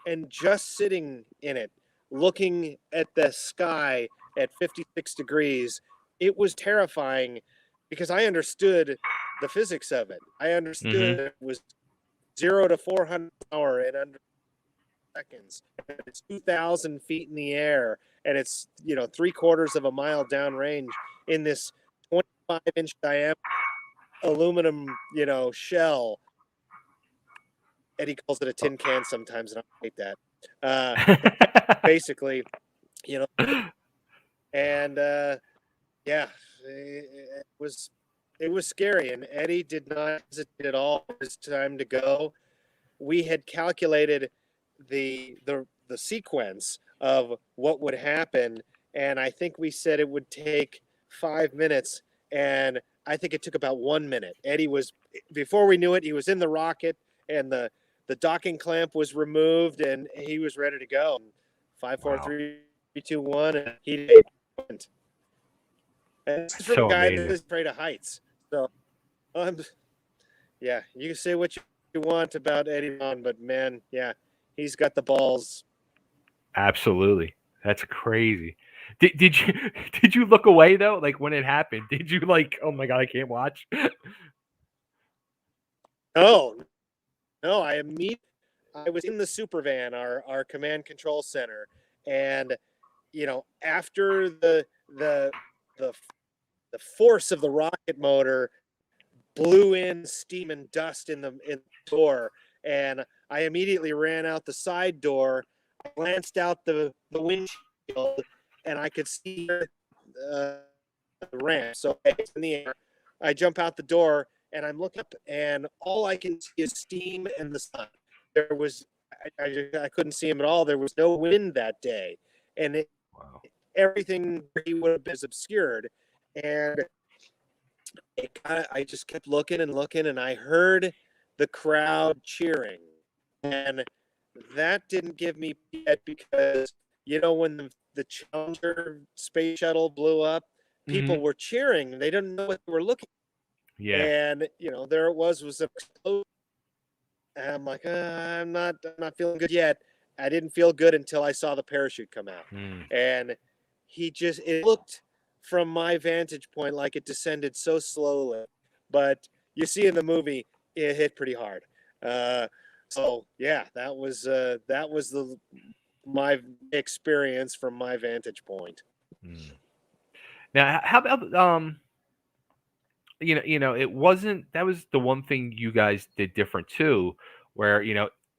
S2: and just sitting in it, looking at the sky at 56 degrees, it was terrifying because I understood the physics of it. I understood it was 0 to 400 an hour in under seconds. It's 2,000 feet in the air, and it's 3/4 of a mile downrange in this 25-inch diameter aluminum shell. Eddie calls it a tin can sometimes, and I hate that. Basically, and yeah, it was scary, and Eddie did not hesitate at all. It was time to go. We had calculated the sequence of what would happen, and I think we said it would take 5 minutes, and I think it took about 1 minute. Eddie was, before we knew it, he was in the rocket, and the docking clamp was removed, and he was ready to go. 5, 4, 3, 2, 1, and he went. And this is from
S1: So
S2: a guy
S1: amazing.
S2: that is afraid of heights. So, yeah, you can say what you want about Eddie Braun, but man, yeah, he's got the balls.
S1: Absolutely. That's crazy. Did you did you look away though? Like when it happened, did you like, oh my god, I can't watch?
S2: Oh no, I was in the super van, our command control center, and after the force of the rocket motor blew in steam and dust in the door, and I immediately ran out the side door. I glanced out the windshield, and I could see the ramp. So it's in the air. I jump out the door, and I'm looking up, and all I can see is steam and the sun. There was I couldn't see him at all. There was no wind that day, and
S1: Wow.
S2: everything he would have been obscured. And I just kept looking and looking, and I heard the crowd cheering, and that didn't give me yet, because when the Challenger space shuttle blew up, people were cheering. They didn't know what they were looking at.
S1: Yeah.
S2: And there it was an explosion. And I'm like, I'm not feeling good yet. I didn't feel good until I saw the parachute come out. And it looked from my vantage point like it descended so slowly, but you see in the movie it hit pretty hard. So yeah, that was my experience from my vantage point.
S1: Now, how about it wasn't, that was the one thing you guys did different too, where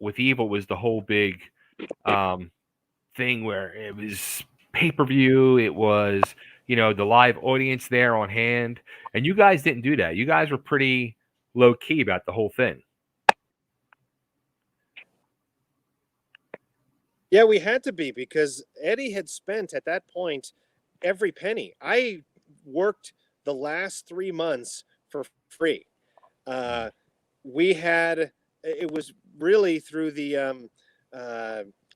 S1: with Evil was the whole big um thing where it was pay-per-view, it was the live audience there on hand, and you guys didn't do that. You guys were pretty low key about the whole thing.
S2: Yeah, we had to be, because Eddie had spent at that point every penny. I worked the last 3 months for free.
S1: Mm.
S2: Uh, we had it was really uh,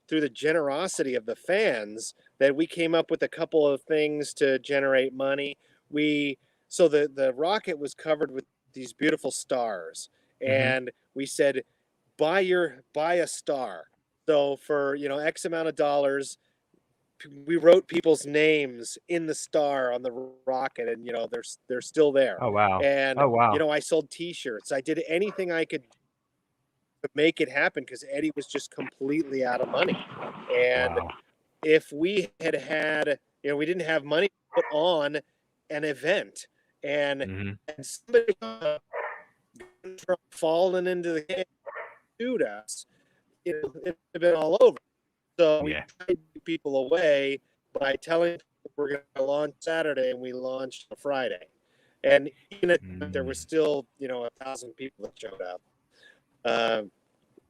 S2: through the generosity of the fans that we came up with a couple of things to generate money. We so the rocket was covered with these beautiful stars,
S1: Hmm.
S2: and we said, buy a star. So for X amount of dollars, we wrote people's names in the star on the rocket, and they're still there.
S1: Oh wow.
S2: And
S1: Oh wow.
S2: I sold T-shirts. I did anything I could to make it happen, because Eddie was just completely out of money. And
S1: Wow.
S2: if we had, we didn't have money to put on an event, and
S1: Hmm.
S2: somebody fallen into the game, shoot us, it'd have been all over. So we
S1: Yeah.
S2: tried to keep people away by telling people we're going to launch Saturday, and we launched on Friday. And even at there
S1: Mm.
S2: was still 1,000 people that showed up. Um,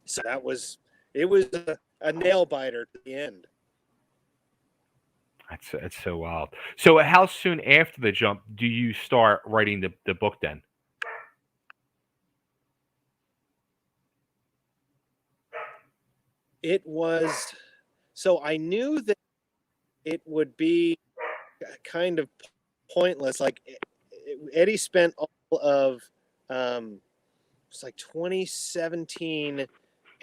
S2: so it was a nail biter to the end.
S1: That's so wild. So how soon after the jump do you start writing the book then?
S2: It was so I knew that it would be kind of pointless. Like Eddie spent all of it's like 2017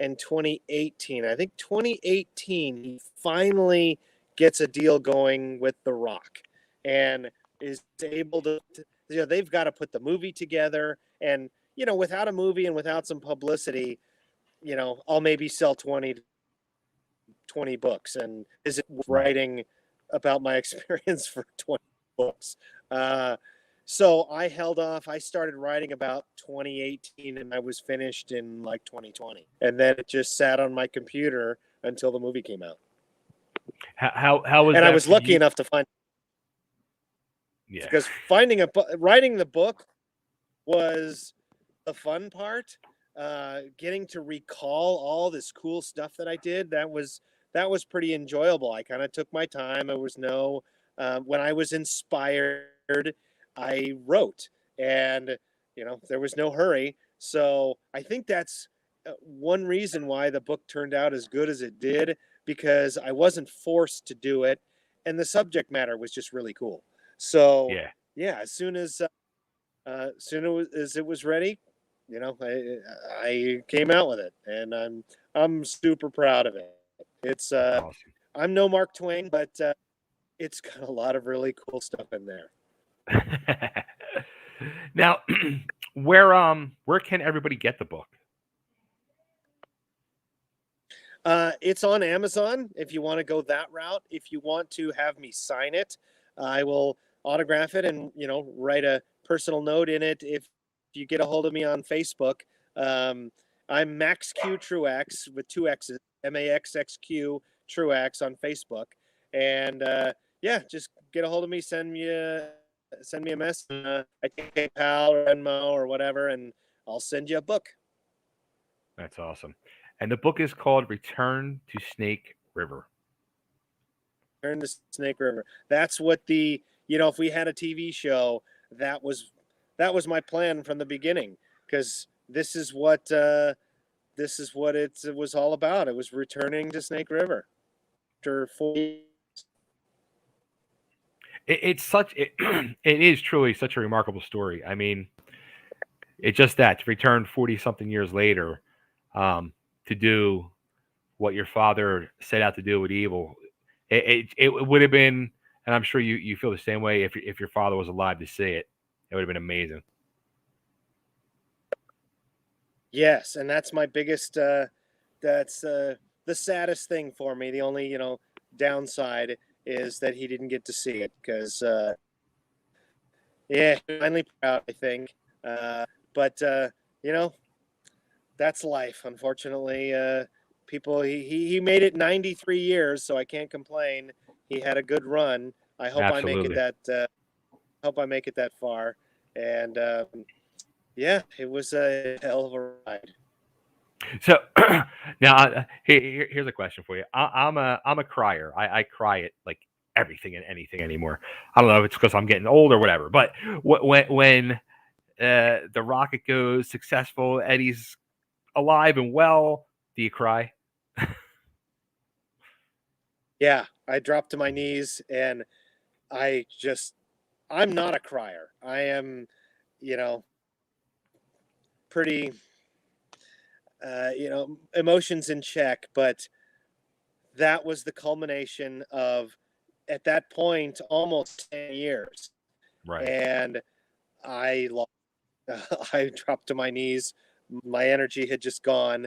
S2: and 2018. I think 2018 he finally gets a deal going with The Rock, and is able to. They've got to put the movie together, and without a movie and without some publicity, I'll maybe sell 20 books, and is it
S1: Right.
S2: writing about my experience for 20 books? Uh, so I held off. I started writing about 2018, and I was finished in like 2020. And then it just sat on my computer until the movie came out.
S1: How was
S2: And I
S1: that
S2: was
S1: for
S2: lucky
S1: you?
S2: enough to find,
S1: Yeah.
S2: because writing the book was the fun part. Getting to recall all this cool stuff that I did, that was pretty enjoyable. I kind of took my time. There was no when I was inspired, I wrote, and there was no hurry. So I think that's one reason why the book turned out as good as it did, because I wasn't forced to do it, and the subject matter was just really cool. So
S1: Yeah.
S2: yeah, as it was ready, I came out with it, and I'm super proud of it. It's
S1: That's awesome.
S2: I'm no Mark Twain, but it's got a lot of really cool stuff in there.
S1: Now, where can everybody get the book?
S2: It's on Amazon if you want to go that route. If you want to have me sign it, I will autograph it, and write a personal note in it. If you get a hold of me on Facebook, um, I'm Max Q Truax with two X's, MAXXQ Truax on Facebook, and yeah, just get a hold of me. Send me a message. I can PayPal or Venmo or whatever, and I'll send you a book.
S1: That's awesome. And the book is called Return to Snake River.
S2: Turn to Snake River. That's what if we had a TV show, that was my plan from the beginning, because this is what it was all about. It was returning to Snake River after 4 years.
S1: It is truly such a remarkable story. I mean, it's just that to return 40 something years later, um, to do what your father set out to do with Evil, it would have been, and I'm sure you feel the same way if your father was alive to see it. It would have been amazing.
S2: Yes, and that's my biggest. That's the saddest thing for me. The only downside is that he didn't get to see it, because yeah, finally proud, I think. But you know, that's life. Unfortunately, people he made it 93 years, so I can't complain. He had a good run. I hope I make it
S1: Absolutely.
S2: that. Hope I make it that far. And yeah, it was a hell of a ride.
S1: So now, here's a question for you. I'm a crier. I cry at like everything and anything anymore. I don't know if it's because I'm getting old or whatever. But when the rocket goes successful, Eddie's alive and well, do you cry?
S2: Yeah, I dropped to my knees and I just, I'm not a crier. I am, you know, pretty, emotions in check, but that was the culmination of, at that point, almost 10 years.
S1: Right.
S2: And I lost, I dropped to my knees. My energy had just gone,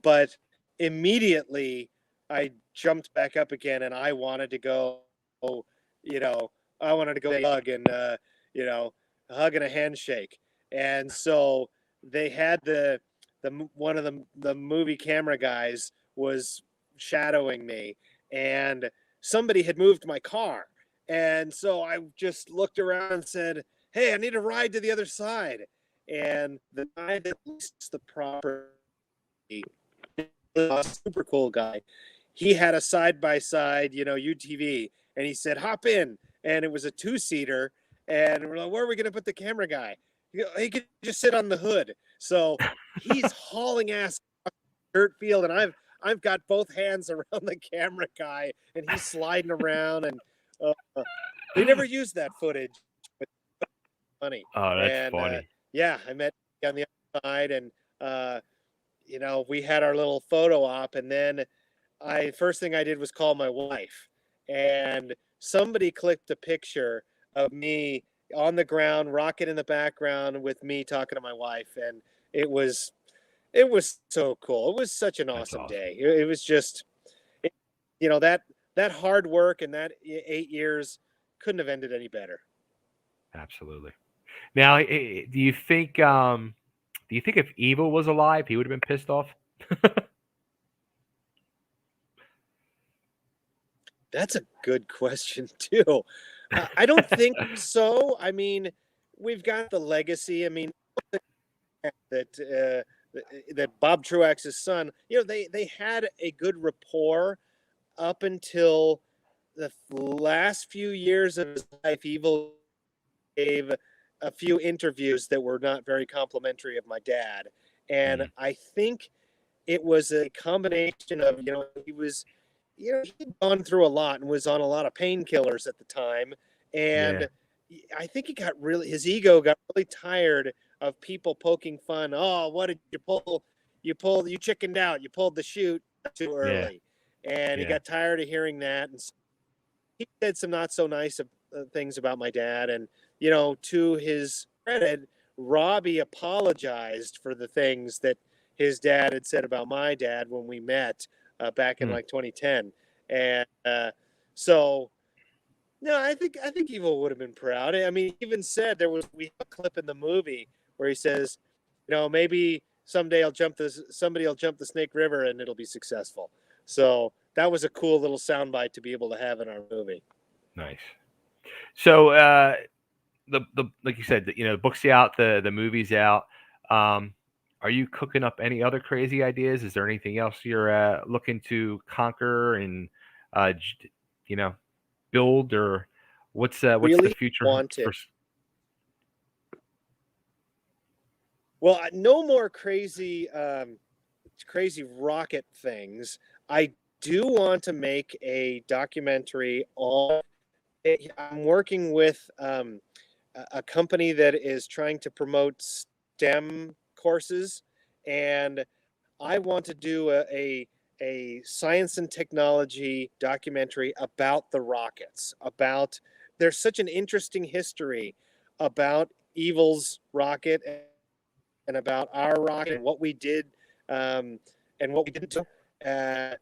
S2: but immediately I jumped back up again and I wanted to go, you know, I wanted to go hug and, a hug and a handshake. And so they had one of the movie camera guys was shadowing me, and somebody had moved my car. And so I just looked around and said, "Hey, I need a ride to the other side." And the guy that leases the property, a super cool guy, he had a side by side, UTV, and he said, "Hop in." And it was a two-seater. And we're like, "Where are we going to put the camera guy?" He could just sit on the hood. So he's hauling ass dirt field, and I've got both hands around the camera guy, and he's sliding around, and they never used that footage. But funny.
S1: Oh, that's
S2: And
S1: funny.
S2: yeah, I met on the other side, and we had our little photo op, and then I first thing I did was call my wife, and somebody clicked a picture of me on the ground, rocket in the background with me talking to my wife, and it was it was so cool. It was such an
S1: That's
S2: awesome
S1: awesome.
S2: day. It was just, it, that hard work and that 8 years couldn't have ended any better.
S1: Absolutely. Now, do you think if Evil was alive, he would have been pissed off?
S2: That's a good question too. I don't think so. I mean, we've got the legacy. I mean, that Bob Truax's son, they had a good rapport up until the last few years of his life. Evel gave a few interviews that were not very complimentary of my dad, and
S1: Mm,
S2: I think it was a combination of, he was, he'd gone through a lot and was on a lot of painkillers at the time,
S1: yeah.
S2: and I think his ego got really tired of people poking fun. "Oh, what did you pull? You chickened out. You pulled the chute too
S1: Yeah.
S2: early," and he
S1: Yeah.
S2: got tired of hearing that, and he said some not so nice things about my dad. And to his credit, Robbie apologized for the things that his dad had said about my dad when we met back in
S1: Mm,
S2: like 2010. And so no, I think Evo would have been proud. I mean, he even said, we have a clip in the movie where he says, maybe someday somebody will jump the Snake River and it'll be successful. So that was a cool little soundbite to be able to have in our movie.
S1: nice. So, the like you said, the book's out, the movie's out. Um, are you cooking up any other crazy ideas? Is there anything else you're looking to conquer and you know build, or what's the
S2: Really
S1: future
S2: want it.
S1: for?
S2: Well, no more crazy rocket things. I do want to make a documentary on. I'm working with a company that is trying to promote STEM courses, and I want to do a science and technology documentary about the rockets. About There's such an interesting history about Evil's rocket and about our rocket and what we did, and what we didn't do. Uh,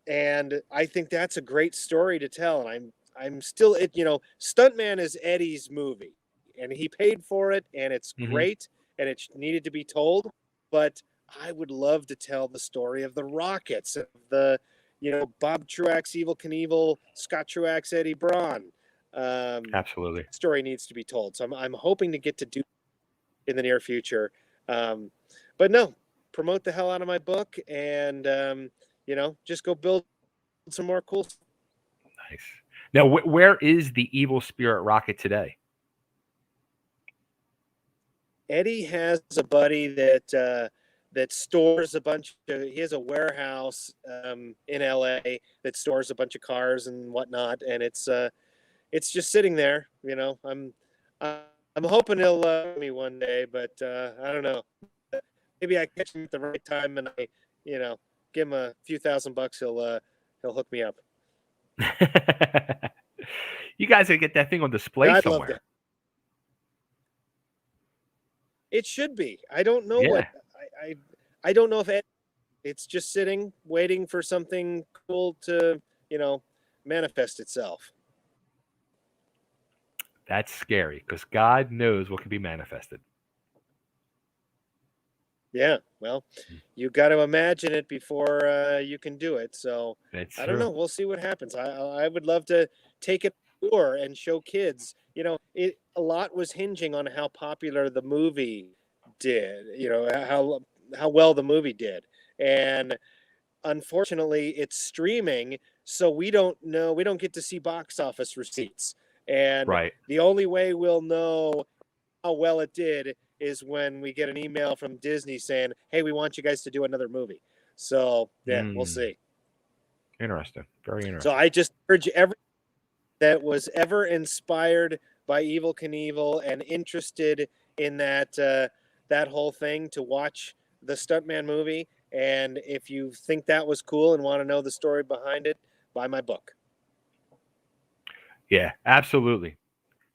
S2: and I think that's a great story to tell. And I'm still Stuntman is Eddie's movie, and he paid for it, and it's
S1: Hmm.
S2: great, and it needed to be told. But I would love to tell the story of the Rockets, of the Bob Truax, Evel Knievel, Scott Truax, Eddie Braun.
S1: Absolutely.
S2: Story needs to be told. So I'm hoping to get to do in the near future. Um, but no, promote the hell out of my book, and just go build some more cool stuff.
S1: Nice. Now, where is the Evil Spirit rocket today?
S2: Eddie has a buddy that stores a bunch of. He has a warehouse in LA that stores a bunch of cars and whatnot, and it's just sitting there. I'm hoping he'll me one day, but I don't know. Maybe I catch him at the right time, and I give him a few $1,000. He'll hook me up.
S1: You guys gotta get that thing on display
S2: I'd
S1: somewhere.
S2: love to. It should be. I don't know
S1: Yeah.
S2: I don't know if it's just sitting, waiting for something cool to, manifest itself.
S1: That's scary because God knows what can be manifested.
S2: Yeah, well, you got to imagine it before you can do it. So
S1: That's
S2: I don't
S1: true.
S2: know. We'll see what happens. I would love to take it tour and show kids. A lot was hinging on how popular the movie did. How well the movie did, and unfortunately, it's streaming, so we don't know. We don't get to see box office receipts, and
S1: Right.
S2: the only way we'll know how well it did is when we get an email from Disney saying, "Hey, we want you guys to do another movie." So yeah, we'll see.
S1: Interesting. Very interesting.
S2: So I just urge everyone that was ever inspired by Evel Knievel and interested in that whole thing to watch the Stuntman movie. And if you think that was cool and want to know the story behind it, buy my book.
S1: Yeah, absolutely.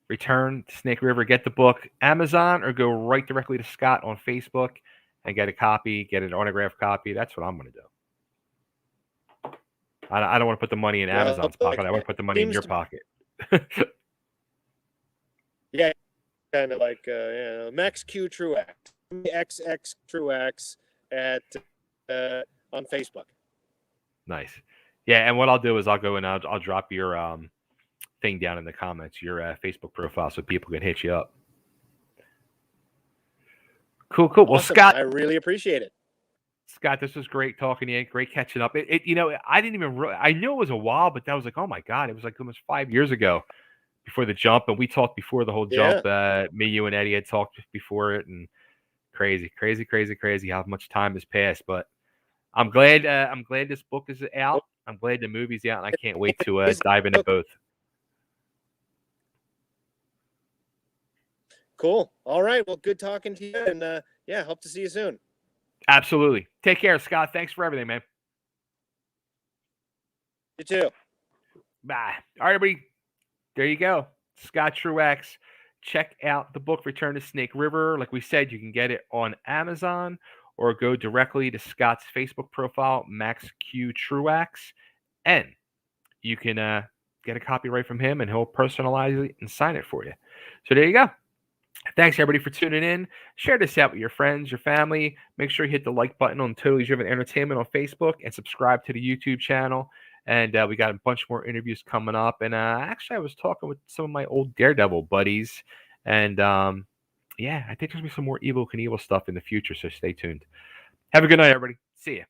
S1: Return to Snake River, get the book, Amazon, or go right directly to Scott on Facebook and get a copy, get an autographed copy. That's what I'm going to do. I don't want to put the money in Amazon's pocket. I want to put the money in your pocket.
S2: Yeah, kind of like Max Q Truax, XX Truax at on Facebook.
S1: Nice. Yeah, and what I'll do is I'll go and I'll drop your thing down in the comments, your Facebook profile, so people can hit you up. Cool. Well,
S2: Awesome.
S1: Scott,
S2: I really appreciate it.
S1: Scott, this was great talking to you. Great catching up. I didn't even. I knew it was a while, but that was like, oh my god, it was like almost 5 years ago before the jump, and we talked before the whole jump. Me, you, and Eddie had talked before it, and crazy how much time has passed. But I'm glad this book is out. I'm glad the movie's out, and I can't wait to dive into both.
S2: Cool. All right. Well, good talking to you, and hope to see you soon.
S1: Absolutely. Take care, Scott. Thanks for everything, man.
S2: You too.
S1: Bye. All right, everybody. There you go. Scott Truax. Check out the book, Return to Snake River. Like we said, you can get it on Amazon or go directly to Scott's Facebook profile, Max Q Truax. And you can get a copy right from him, and he'll personalize it and sign it for you. So there you go. Thanks, everybody, for tuning in. Share this out with your friends, your family. Make sure you hit the like button on Totally Driven Entertainment on Facebook and subscribe to the YouTube channel. And we got a bunch more interviews coming up. And actually, I was talking with some of my old Daredevil buddies. And I think there's going to be some more Evel Knievel stuff in the future. So stay tuned. Have a good night, everybody. See ya.